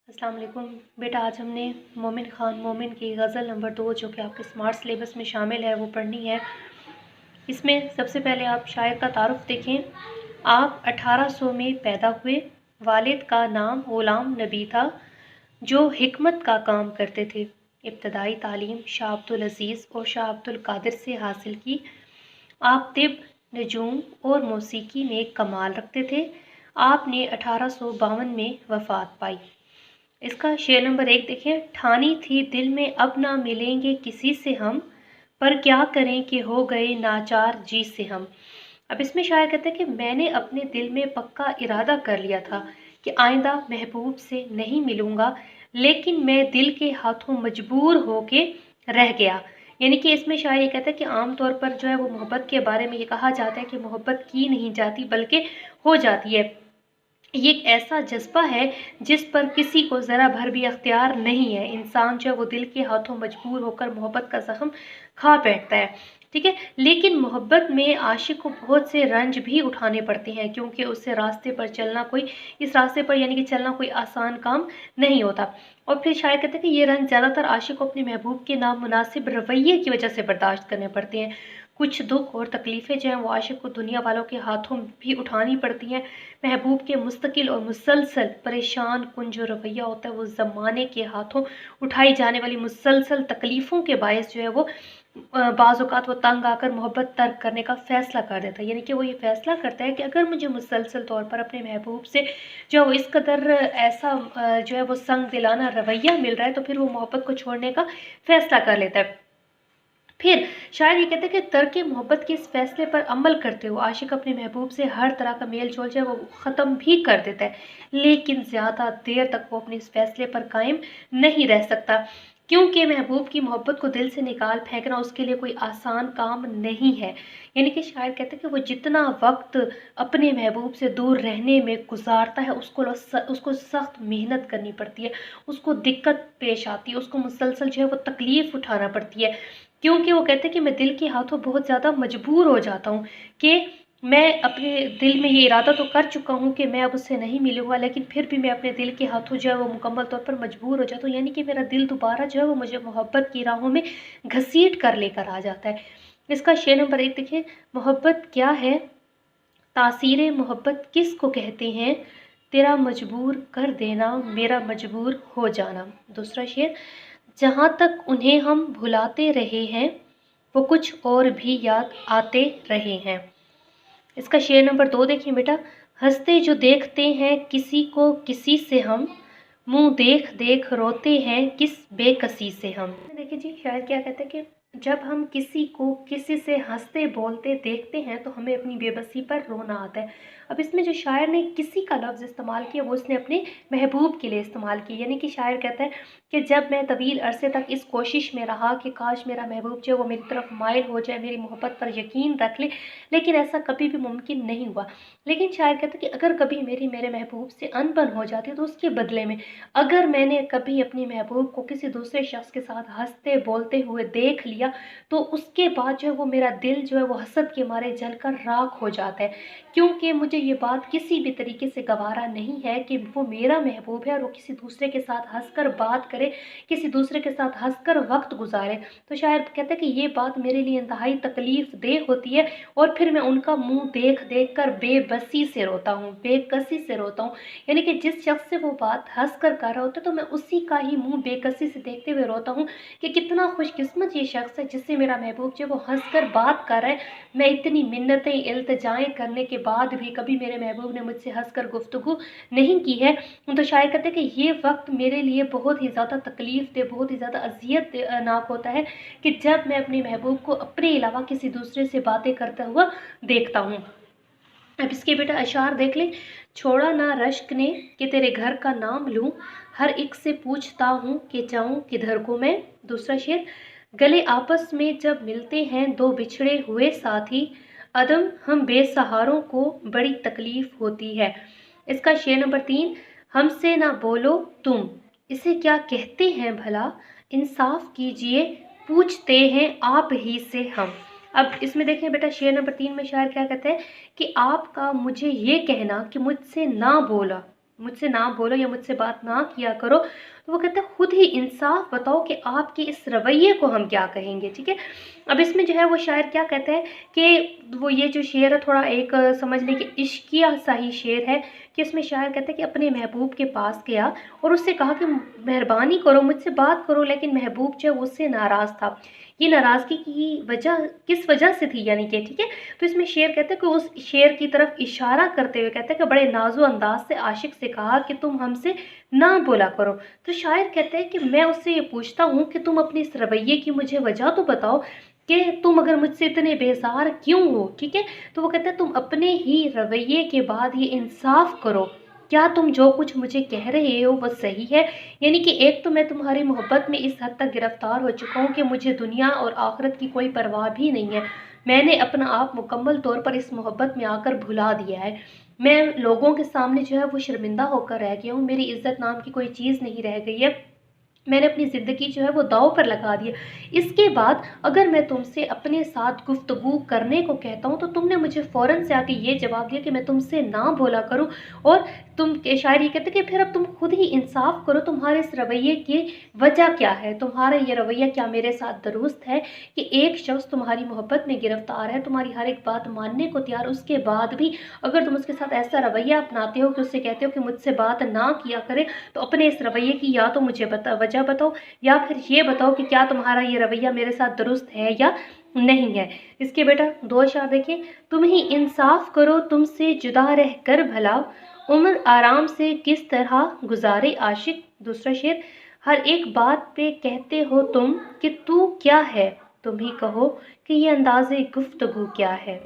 अस्सलाम वालेकुम बेटा, आज हमने मोमिन ख़ान मोमिन की गज़ल नंबर 2 जो कि आपके स्मार्ट सिलेबस में शामिल है वो पढ़नी है। इसमें सबसे पहले आप शायर का तारुफ़ देखें। आप 1800 में पैदा हुए, वालिद का नाम ग़ुलाम नबी था जो हिकमत का काम करते थे। इब्तदाई तालीम शाह अब्दुल अज़ीज़ और शाह अब्दुल कादिर से हासिल की। आप तिब, नजूम और मौसीकी में कमाल रखते थे। आपने 1852 में वफ़ात पाई। इसका शेर नंबर 1 देखें। ठानी थी दिल में अब ना मिलेंगे किसी से हम, पर क्या करें कि हो गए नाचार जी से हम। अब इसमें शायर कहते हैं कि मैंने अपने दिल में पक्का इरादा कर लिया था कि आइंदा महबूब से नहीं मिलूंगा, लेकिन मैं दिल के हाथों मजबूर होके रह गया। यानी कि इसमें शायर ये कहता है कि आम तौर पर जो है वो मोहब्बत के बारे में ये कहा जाता है कि मोहब्बत की नहीं जाती बल्कि हो जाती है। ये एक ऐसा जज्बा है जिस पर किसी को ज़रा भर भी अख्तियार नहीं है। इंसान जो है वो दिल के हाथों मजबूर होकर मोहब्बत का ज़ख्म खा बैठता है, ठीक है। लेकिन मोहब्बत में आशिक को बहुत से रंज भी उठाने पड़ते हैं, क्योंकि उससे रास्ते पर चलना कोई इस रास्ते पर यानी कि चलना कोई आसान काम नहीं होता। और फिर शायर कहते हैं कि ये रंज ज़्यादातर आशिक को अपने महबूब के नामुनासिब रवैये की वजह से बर्दाश्त करने पड़ते हैं। कुछ दुख और तकलीफ़ें जो हैं वो आशिक को दुनिया वालों के हाथों भी उठानी पड़ती हैं। महबूब के मुस्तकिल और मुसलसल परेशान कुन जो रवैया होता है वो ज़माने के हाथों उठाई जाने वाली मुसलसल तकलीफ़ों के बायस जो है वो बाज़ औक़ात वो तंग आकर मोहब्बत तर्क करने का फ़ैसला कर देता है। यानी कि वो ये फ़ैसला करता है कि अगर मुझे मुसलसल तौर पर अपने महबूब से जो है वो इस कदर ऐसा जो है वो संग दिलाना रवैया मिल रहा है, तो फिर वो मोहब्बत को छोड़ने का फ़ैसला कर लेता है। फिर शायर ये कहते हैं कि तर्क मोहब्बत के इस फैसले पर अमल करते हुए आशिक अपने महबूब से हर तरह का मेल जोल जो है वो ख़त्म भी कर देता है, लेकिन ज़्यादा देर तक वो अपने इस फैसले पर कायम नहीं रह सकता, क्योंकि महबूब की मोहब्बत को दिल से निकाल फेंकना उसके लिए कोई आसान काम नहीं है। यानी कि शायर कहते हैं कि वो जितना वक्त अपने महबूब से दूर रहने में गुजारता है उसको सख्त मेहनत करनी पड़ती है, उसको दिक्कत पेश आती है, उसको मुसलसल जो है वो तकलीफ़ उठाना पड़ती है, क्योंकि वो कहते हैं कि मैं दिल के हाथों बहुत ज़्यादा मजबूर हो जाता हूँ कि मैं अपने दिल में ये इरादा तो कर चुका हूँ कि मैं अब उससे नहीं मिलूँगा, लेकिन फिर भी मैं अपने दिल के हाथों जो है वो मुकम्मल तौर पर मजबूर हो जाता हूँ। यानी कि मेरा दिल दोबारा जो है वो मुझे मोहब्बत की राहों में घसीट कर लेकर आ जाता है। इसका शेर नंबर 1 देखिए। मोहब्बत क्या है, तासीर मोहब्बत किस को कहते हैं, तेरा मजबूर कर देना मेरा मजबूर हो जाना। दूसरा शेर। जहाँ तक उन्हें हम भुलाते रहे हैं वो कुछ और भी याद आते रहे हैं। इसका शेर नंबर 2 देखिए बेटा। हंसते जो देखते हैं किसी को किसी से हम, मुंह देख देख रोते हैं किस बेकसी से हम। देखिए जी, शायर क्या कहते हैं कि जब हम किसी को किसी से हंसते बोलते देखते हैं तो हमें अपनी बेबसी पर रोना आता है। अब इसमें जो शायर ने किसी का लफ्ज़ इस्तेमाल किया वो उसने अपने महबूब के लिए इस्तेमाल किया। यानी कि शायर कहता है कि जब मैं तवील अरसे तक इस कोशिश में रहा कि काश मेरा महबूब जो है वो मेरी तरफ माइल हो जाए, मेरी मोहब्बत पर यकीन रख ले, लेकिन ऐसा कभी भी मुमकिन नहीं हुआ। लेकिन शायर कहता है कि अगर कभी मेरे महबूब से अनबन हो जाती तो उसके बदले में अगर मैंने कभी अपनी महबूब को किसी दूसरे शख्स के साथ हंसते बोलते हुए देख लिया तो उसके बाद जो है वो मेरा दिल जो है वो हसद के मारे जलकर राख हो जाता है, क्योंकि मुझे ये बात किसी भी तरीके से गवारा नहीं है कि वो मेरा महबूब है और वो किसी दूसरे के साथ हंसकर बात करे, किसी दूसरे के साथ हंसकर वक्त गुजारे। तो शायर कहते हैं कि ये बात मेरे लिए इंतहाई तकलीफ देह होती है और फिर मैं उनका मुंह देख देख कर बेबसी से रोता हूँ, बेकसी से रोता हूँ। यानी कि जिस शख्स से वो बात हंस कर रहा होता है तो मैं उसी का ही मुंह बेकसी से देखते हुए रोता हूँ कि कितना खुशकिस्मत ये शख्स है जिससे मेरा महबूब जो वो हंस कर बात कर रहा है। मैं इतनी मिन्नतें इल्तिजाएं करने के बाद भी कभी मेरे महबूब ने मुझसे हंस कर गुफ्तगू नहीं की है। तो शायर कहते हैं कि ये वक्त मेरे लिए बहुत ही ज़्यादा तकलीफ दे, बहुत ही ज़्यादा अजियत नाक होता है कि जब मैं अपने महबूब को अपने अलावा किसी दूसरे से बातें करता हुआ देखता हूँ। अब इसके बेटा अशार देख ले। छोड़ा ना रश्क ने कि तेरे घर का नाम लूं, हर एक से पूछता हूँ कि जाऊँ किधर को मैं। दूसरा शेर। गले आपस में जब मिलते हैं दो बिछड़े हुए साथी, अदम हम बेसहारों को बड़ी तकलीफ होती है। इसका शेर नंबर 3। हमसे ना बोलो तुम, इसे क्या कहते हैं भला, इंसाफ कीजिए पूछते हैं आप ही से हम। अब इसमें देखें बेटा, शेर नंबर 3 में शायर क्या कहते हैं कि आपका मुझे ये कहना कि मुझसे ना बोला मुझसे ना बोलो या मुझसे बात ना किया करो। तो वो कहते हैं खुद ही इंसाफ बताओ कि आपके इस रवैये को हम क्या कहेंगे, ठीक है। अब इसमें जो है वो शायर क्या कहते हैं कि वो ये जो शेर है थोड़ा एक समझ लें कि इश्किया सा ही शेर है, कि इसमें शायर कहते हैं कि अपने महबूब के पास गया और उससे कहा कि मेहरबानी करो मुझसे बात करो, लेकिन महबूब जो है उससे नाराज़ था। ये नाराज़गी की वजह किस वजह से थी यानी कि, ठीक है। तो इसमें शेर कहते हैं कि उस शेर की तरफ इशारा करते हुए कहते हैं कि बड़े नाज़ो अंदाज से आशिक से कहा कि तुम हमसे ना बोला करो। तो शायर कहते हैं कि मैं उससे ये पूछता हूँ कि तुम अपने इस रवैये की मुझे वजह तो बताओ कि तुम अगर मुझसे इतने बेजार क्यों हो, ठीक है। तो वो कहते हैं तुम अपने ही रवैये के बाद ये इंसाफ करो, क्या तुम जो कुछ मुझे कह रहे हो वो सही है। यानी कि एक तो मैं तुम्हारी मोहब्बत में इस हद तक गिरफ्तार हो चुका हूँ कि मुझे दुनिया और आखिरत की कोई परवाह भी नहीं है। मैंने अपना आप मुकम्मल तौर पर इस मोहब्बत में आकर भुला दिया है। मैं लोगों के सामने जो है वो शर्मिंदा होकर रह गया हूँ, मेरी इज़्ज़त नाम की कोई चीज़ नहीं रह गई है। मैंने अपनी ज़िंदगी जो है वो दाँव पर लगा दी है। इसके बाद अगर मैं तुमसे अपने साथ गुफ्तगू करने को कहता हूँ तो तुमने मुझे फ़ौरन से आके ये जवाब दिया कि मैं तुमसे ना बोला करूँ। और तुम के शायर ये कहते हैं कि फिर अब तुम खुद ही इंसाफ करो, तुम्हारे इस रवैये की वजह क्या है, तुम्हारा ये रवैया क्या मेरे साथ दुरुस्त है कि एक शख्स तुम्हारी मोहब्बत में गिरफ्तार है, तुम्हारी हर एक बात मानने को तैयार, उसके बाद भी अगर तुम उसके साथ ऐसा रवैया अपनाते हो कि उससे कहते हो कि मुझसे बात ना किया करे, तो अपने इस रवैये की या तो मुझे वजह बताओ या फिर ये बताओ कि क्या तुम्हारा ये रवैया मेरे साथ दुरुस्त है या नहीं है। इसके बेटा दो शेर देखिए, तुम ही इंसाफ करो तुमसे जुदा रह कर भला, उम्र आराम से किस तरह गुजारे आशिक। दूसरा शेर, हर एक बात पे कहते हो तुम कि तू क्या है, तुम ही कहो कि ये अंदाज़े गुफ्तगू क्या है।